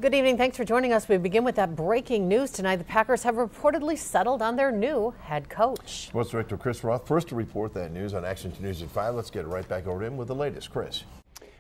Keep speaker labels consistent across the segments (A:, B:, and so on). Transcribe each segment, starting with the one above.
A: Good evening. Thanks for joining us. We begin with that breaking news tonight. The Packers have reportedly settled on their new head coach.
B: Sports Director Chris Roth, first to report that news on Action 2 News at 5. Let's get right back over to him with the latest. Chris.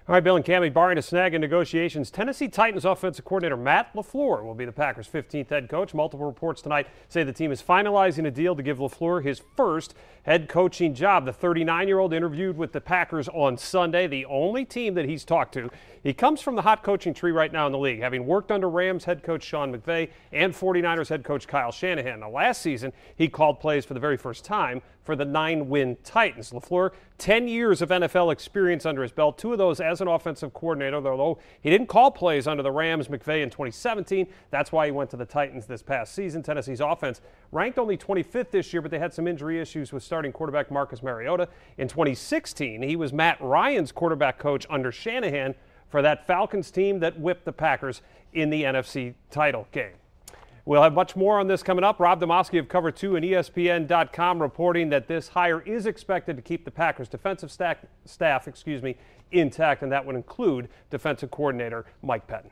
C: All right, Bill and Cammie, barring a snag in negotiations, Tennessee Titans offensive coordinator Matt LaFleur will be the Packers' 15th head coach. Multiple reports tonight say the team is finalizing a deal to give LaFleur his first head coaching job. The 39-year-old interviewed with the Packers on Sunday, the only team that he's talked to. He comes from the hot coaching tree right now in the league, having worked under Rams head coach Sean McVay and 49ers head coach Kyle Shanahan. Now, last season, he called plays for the very first time for the 9-win Titans. LaFleur, 10 years of NFL experience under his belt, 2 of those as an offensive coordinator, although he didn't call plays under the Rams, McVay in 2017. That's why he went to the Titans this past season. Tennessee's offense ranked only 25th this year, but they had some injury issues with starting quarterback Marcus Mariota. In 2016, he was Matt Ryan's quarterback coach under Shanahan for that Falcons team that whipped the Packers in the NFC title game. We'll have much more on this coming up. Rob Demoski of Cover 2 and ESPN.com reporting that this hire is expected to keep the Packers defensive staff intact, and that would include defensive coordinator Mike Pettine.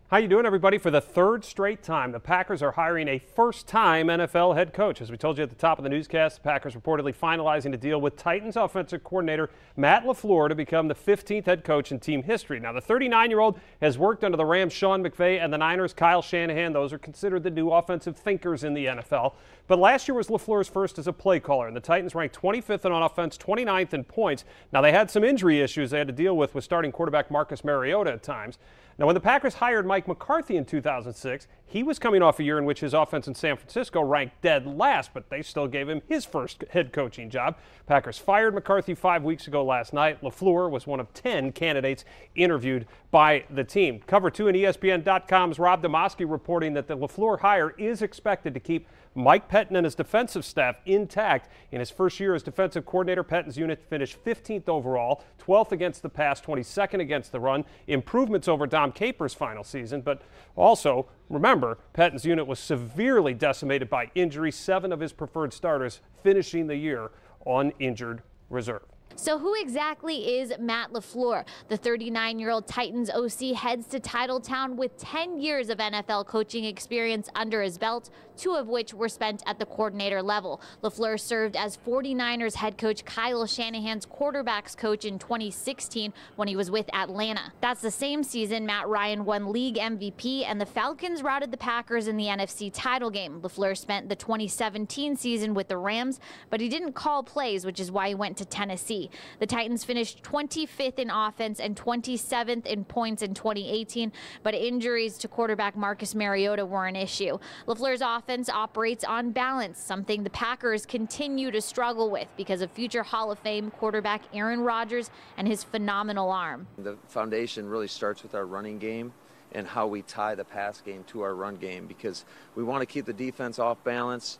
C: How you doing, everybody? For the third straight time, the Packers are hiring a first-time NFL head coach. As we told you at the top of the newscast, the Packers reportedly finalizing a deal with Titans offensive coordinator Matt LaFleur to become the 15th head coach in team history. Now, the 39-year-old has worked under the Rams' Sean McVay and the Niners' Kyle Shanahan. Those are considered the new offensive thinkers in the NFL. But last year was LaFleur's first as a play caller, and the Titans ranked 25th in offense, 29th in points. Now, they had some injury issues they had to deal with starting quarterback Marcus Mariota at times. Now, when the Packers hired Mike McCarthy in 2006, he was coming off a year in which his offense in San Francisco ranked dead last, but they still gave him his first head coaching job. Packers fired McCarthy 5 weeks ago last night. LaFleur was one of 10 candidates interviewed by the team. Cover 2 and ESPN.com's Rob Demoski reporting that the LaFleur hire is expected to keep Mike Pettine and his defensive staff intact. In his first year as defensive coordinator, Pettine's unit finished 15th overall, 12th against the pass, 22nd against the run. Improvements over Dom Capers' final season, but also, remember, Pettine's unit was severely decimated by injury, 7 of his preferred starters finishing the year on injured reserve.
D: So who exactly is Matt LaFleur? The 39-year-old Titans OC heads to Titletown with 10 years of NFL coaching experience under his belt, 2 of which were spent at the coordinator level. LaFleur served as 49ers head coach Kyle Shanahan's quarterbacks coach in 2016 when he was with Atlanta. That's the same season Matt Ryan won league MVP and the Falcons routed the Packers in the NFC title game. LaFleur spent the 2017 season with the Rams, but he didn't call plays, which is why he went to Tennessee. The Titans finished 25th in offense and 27th in points in 2018, but injuries to quarterback Marcus Mariota were an issue. LaFleur's offense operates on balance, something the Packers continue to struggle with because of future Hall of Fame quarterback Aaron Rodgers and his phenomenal arm.
E: The foundation really starts with our running game and how we tie the pass game to our run game, because we want to keep the defense off balance.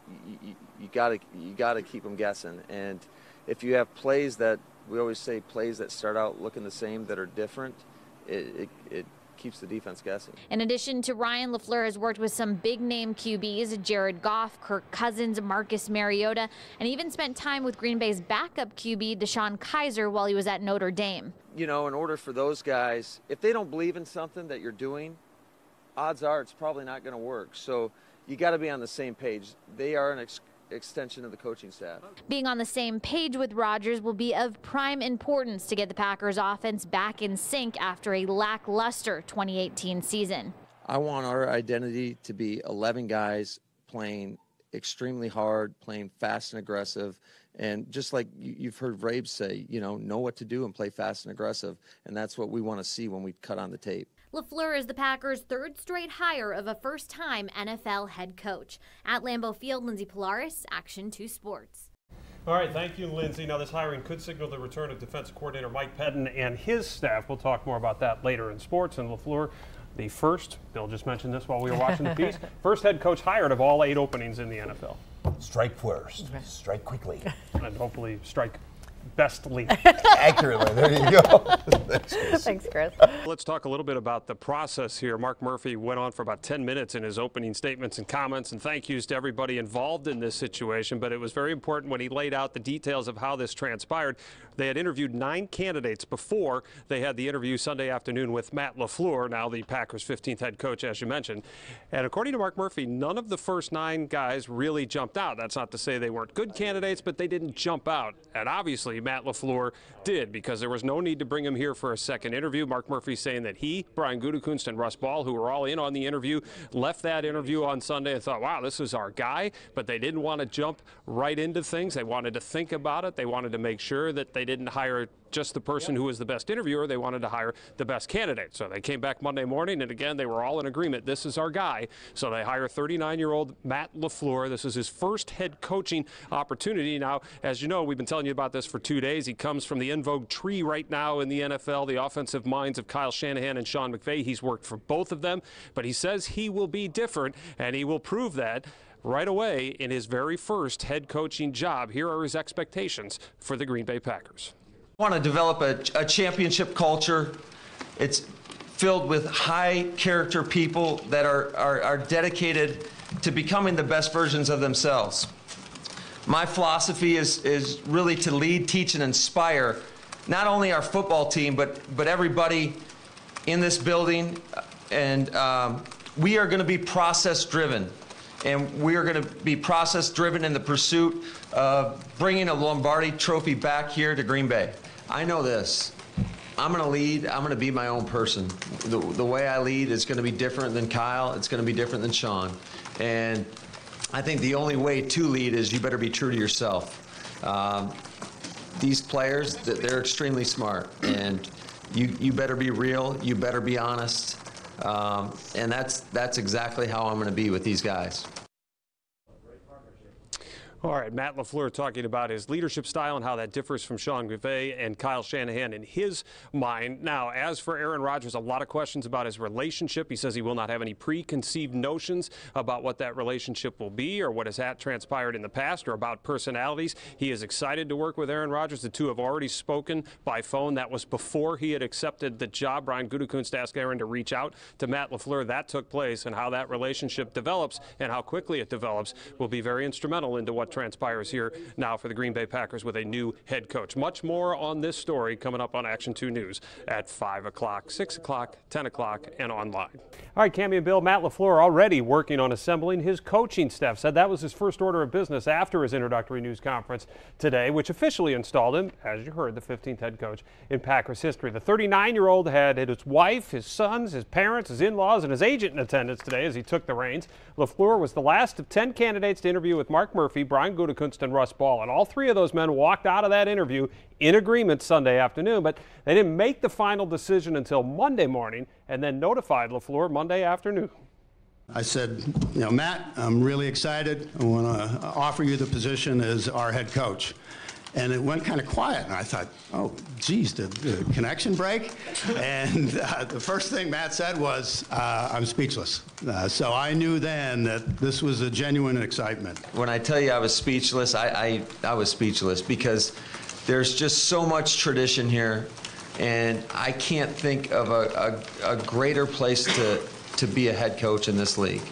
E: You gotta keep them guessing, and if you have plays that, we always say plays that start out looking the same that are different, it keeps the defense guessing.
D: In addition to Ryan, LaFleur has worked with some big-name QBs, Jared Goff, Kirk Cousins, Marcus Mariota, and even spent time with Green Bay's backup QB, DeShone Kizer, while he was at Notre Dame.
E: You know, in order for those guys, if they don't believe in something that you're doing, odds are it's probably not going to work. So you got to be on the same page. They are an extension of the coaching staff.
D: Being on the same page with Rodgers will be of prime importance to get the Packers offense back in sync after a lackluster 2018 season.
E: I want our identity to be 11 guys playing extremely hard, playing fast and aggressive, and just like you've heard Rabe say, know what to do and play fast and aggressive, and that's what we want to see when we cut on the tape.
D: LaFleur is the Packers' third straight hire of a first-time NFL head coach. At Lambeau Field, Lindsay Polaris, Action 2 Sports.
C: All right, thank you, Lindsay. Now, this hiring could signal the return of defensive coordinator Mike Pettine and his staff. We'll talk more about that later in sports. And LaFleur, the first, Bill just mentioned this while we were watching the piece, first head coach hired of all 8 openings in the NFL.
B: Strike first, strike quickly.
C: And hopefully strike best lead.
B: Accurately. There you go.
A: Thanks, Chris.
C: Let's talk a little bit about the process here. Mark Murphy went on for about 10 minutes in his opening statements and comments and thank yous to everybody involved in this situation, but it was very important when he laid out the details of how this transpired. They had interviewed 9 candidates before they had the interview Sunday afternoon with Matt LaFleur, now the Packers' 15th head coach, as you mentioned. And according to Mark Murphy, none of the first 9 guys really jumped out. That's not to say they weren't good candidates, but they didn't jump out. And obviously, Matt LaFleur did, because there was no need to bring him here for a second interview. Mark Murphy saying that he, Brian Gutekunst, and Russ Ball, who were all in on the interview, left that interview on Sunday and thought, wow, this is our guy. But they didn't want to jump right into things. They wanted to think about it. They wanted to make sure that they didn't hire just the person who was the best interviewer. They wanted to hire the best candidate. So they came back Monday morning, and again, they were all in agreement. This is our guy. So they hire 39-year-old Matt LaFleur. This is his first head coaching opportunity. Now, as you know, we've been telling you about this for 2 days. He comes from the in vogue tree right now in the NFL, the offensive minds of Kyle Shanahan and Sean McVay. He's worked for both of them, but he says he will be different, and he will prove that right away in his very first head coaching job. Here are his expectations for the Green Bay Packers.
E: I want to develop a championship culture. It's filled with high character people that are dedicated to becoming the best versions of themselves. My philosophy is really to lead, teach, and inspire not only our football team, but everybody in this building. And we are going to be process driven. And we are going to be process driven in the pursuit of bringing a Lombardi trophy back here to Green Bay. I know this. I'm going to lead. I'm going to be my own person. The way I lead is going to be different than Kyle. It's going to be different than Sean. And I think the only way to lead is you better be true to yourself. These players, they're extremely smart. And you better be real. You better be honest. And that's exactly how I'm going to be with these guys.
C: All right, Matt LaFleur talking about his leadership style and how that differs from Sean McVay and Kyle Shanahan in his mind. Now, as for Aaron Rodgers, a lot of questions about his relationship. He says he will not have any preconceived notions about what that relationship will be or what has transpired in the past or about personalities. He is excited to work with Aaron Rodgers. The two have already spoken by phone. That was before he had accepted the job. Brian Gutekunst asked Aaron to reach out to Matt LaFleur. That took place, and how that relationship develops and how quickly it develops will be very instrumental into what transpires here now for the Green Bay Packers with a new head coach. Much more on this story coming up on Action 2 News at 5 o'clock, 6 o'clock, 10 o'clock, and online. All right, Cammie and Bill, Matt LaFleur already working on assembling his coaching staff. Said that was his first order of business after his introductory news conference today, which officially installed him, as you heard, the 15th head coach in Packers history. The 39-year-old had his wife, his sons, his parents, his in-laws, and his agent in attendance today as he took the reins. LaFleur was the last of 10 candidates to interview with Mark Murphy, Brian Gutekunst, and Russ Ball, and all 3 of those men walked out of that interview in agreement Sunday afternoon, but they didn't make the final decision until Monday morning and then notified LaFleur Monday afternoon.
F: I said, Matt, I'm really excited. I want to offer you the position as our head coach. And it went kind of quiet, and I thought, oh, geez, did the connection break? And the first thing Matt said was, I'm speechless. So I knew then that this was a genuine excitement.
E: When I tell you I was speechless, I was speechless because there's just so much tradition here, and I can't think of a greater place to be a head coach in this league,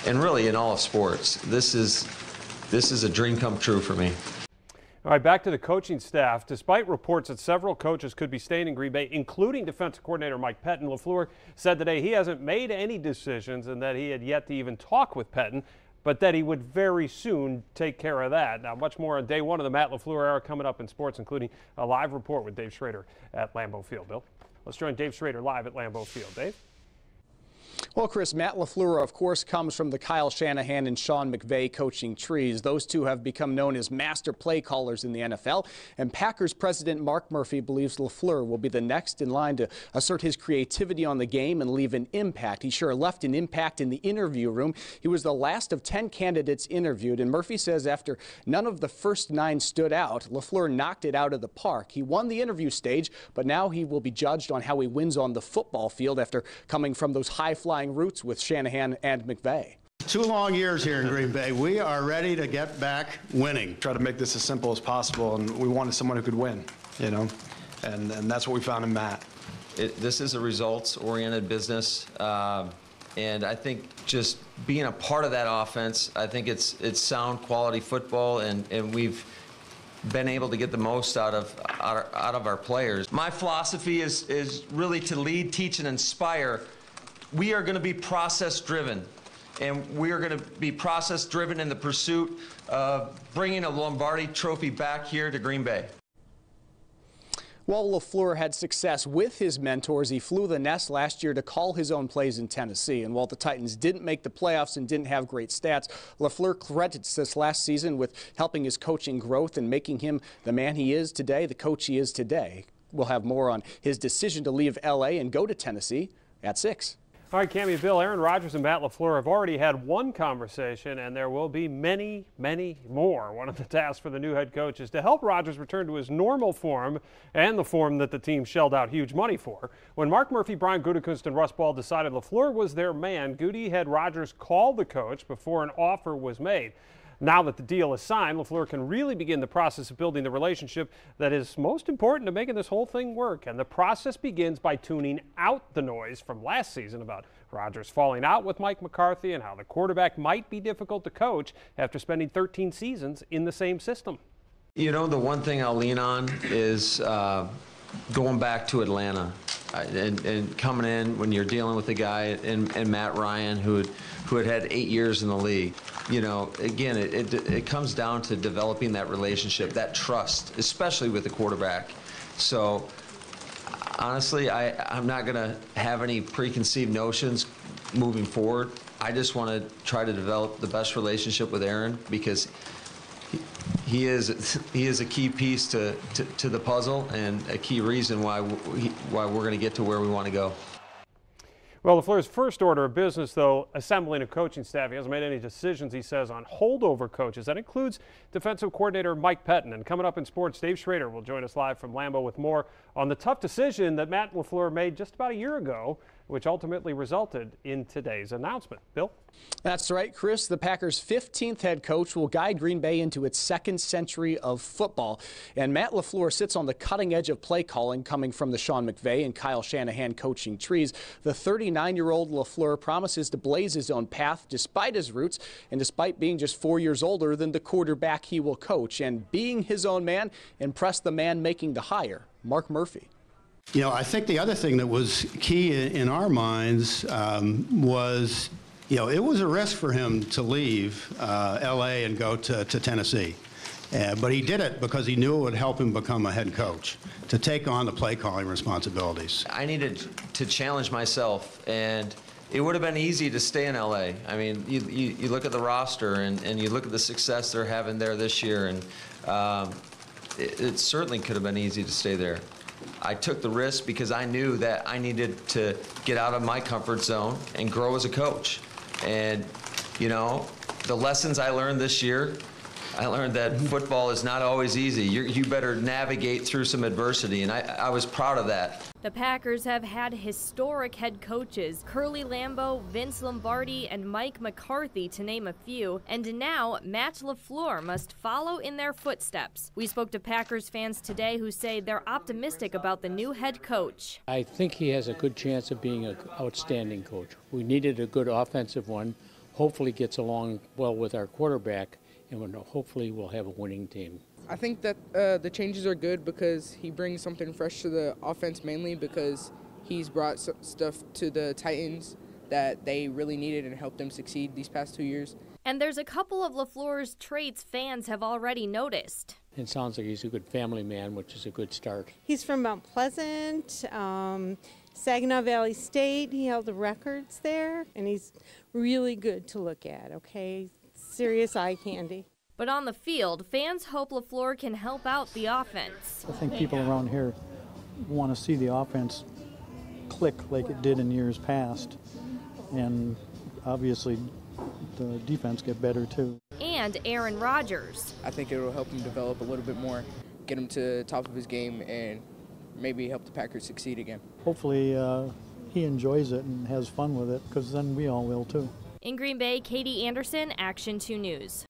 E: and really in all of sports. This is a dream come true for me.
C: All right, back to the coaching staff. Despite reports that several coaches could be staying in Green Bay, including defensive coordinator Mike Pettine, LaFleur said today he hasn't made any decisions and that he had yet to even talk with Pettine, but that he would very soon take care of that. Now, much more on day one of the Matt LaFleur era coming up in sports, including a live report with Dave Schrader at Lambeau Field. Bill, let's join Dave Schrader live at Lambeau Field. Dave?
G: Well, Chris, Matt LaFleur, of course, comes from the Kyle Shanahan and Sean McVay coaching trees. Those two have become known as master play callers in the NFL. And Packers president Mark Murphy believes LaFleur will be the next in line to assert his creativity on the game and leave an impact. He sure left an impact in the interview room. He was the last of 10 candidates interviewed. And Murphy says after none of the first 9 stood out, LaFleur knocked it out of the park. He won the interview stage, but now he will be judged on how he wins on the football field after coming from those high-flying roots with Shanahan and McVay.
F: 2 long years here in Green Bay. We are ready to get back winning.
H: Try to make this as simple as possible, and we wanted someone who could win, you know, and that's what we found in Matt.
E: This is a results-oriented business, and I think just being a part of that offense, I think it's sound quality football, and we've been able to get the most out of our players. My philosophy is really to lead, teach, and inspire. We are going to be process-driven, and we are going to be process-driven in the pursuit of bringing a Lombardi Trophy back here to Green Bay.
G: While LaFleur had success with his mentors, he flew the nest last year to call his own plays in Tennessee. And while the Titans didn't make the playoffs and didn't have great stats, LaFleur credits this last season with helping his coaching growth and making him the man he is today, the coach he is today. We'll have more on his decision to leave L.A. and go to Tennessee at 6.
C: All right, Cammie, Bill, Aaron Rodgers and Matt LaFleur have already had one conversation, and there will be many, many more. One of the tasks for the new head coach is to help Rodgers return to his normal form and the form that the team shelled out huge money for. When Mark Murphy, Brian Gutekunst, and Russ Ball decided LaFleur was their man, Goody had Rodgers call the coach before an offer was made. Now that the deal is signed, LaFleur can really begin the process of building the relationship that is most important to making this whole thing work. And the process begins by tuning out the noise from last season about Rodgers falling out with Mike McCarthy and how the quarterback might be difficult to coach after spending 13 seasons in the same system.
E: You know, the one thing I'll lean on is going back to Atlanta and coming in when you're dealing with a guy and Matt Ryan who had 8 years in the league. You know, again, it comes down to developing that relationship, that trust, especially with the quarterback. So, honestly, I'm not going to have any preconceived notions moving forward. I just want to try to develop the best relationship with Aaron because he is a key piece to the puzzle and a key reason why we're going to get to where we want to go.
C: Well, LaFleur's first order of business, though, assembling a coaching staff. He hasn't made any decisions, he says, on holdover coaches. That includes defensive coordinator Mike Pettin. And coming up in sports, Dave Schrader will join us live from Lambeau with more on the tough decision that Matt LaFleur made just about a year ago, which ultimately resulted in today's announcement. Bill?
G: That's right, Chris. The Packers' 15th head coach will guide Green Bay into its second century of football. And Matt LaFleur sits on the cutting edge of play calling coming from the Sean McVay and Kyle Shanahan coaching trees. The 39-year-old LaFleur promises to blaze his own path despite his roots and despite being just 4 years older than the quarterback he will coach. And being his own man impressed the man making the hire, Mark Murphy.
F: You know, I think the other thing that was key in our minds was, you know, it was a risk for him to leave L.A. and go to Tennessee. But he did it because he knew it would help him become a head coach, to take on the play calling responsibilities.
E: I needed to challenge myself, and it would have been easy to stay in L.A. I mean, you look at the roster and you look at the success they're having there this year, and it certainly could have been easy to stay there. I took the risk because I knew that I needed to get out of my comfort zone and grow as a coach. And, you know, the lessons I learned this year, I learned that football is not always easy. You better navigate through some adversity, and I was proud of that.
I: The Packers have had historic head coaches, Curly Lambeau, Vince Lombardi, and Mike McCarthy, to name a few, and now Matt LaFleur must follow in their footsteps. We spoke to Packers fans today who say they're optimistic about the new head coach.
J: I think he has a good chance of being an outstanding coach. We needed a good offensive one, hopefully gets along well with our quarterback, and hopefully we'll have a winning team.
K: I think that the changes are good because he brings something fresh to the offense, mainly because he's brought stuff to the Titans that they really needed and helped them succeed these past 2 years.
I: And there's a couple of LaFleur's traits fans have already noticed.
J: It sounds like he's a good family man, which is a good start.
L: He's from Mount Pleasant, Saginaw Valley State. He held the records there, and he's really good to look at, okay? Serious eye candy.
I: But on the field, fans hope LaFleur can help out the offense.
M: I think people around here want to see the offense click like it did in years past. And obviously the defense get better too.
I: And Aaron Rodgers.
K: I think it will help him develop a little bit more, get him to the top of his game, and maybe help the Packers succeed again.
M: Hopefully he enjoys it and has fun with it, because then we all will too.
I: In Green Bay, Katie Anderson, Action 2 News.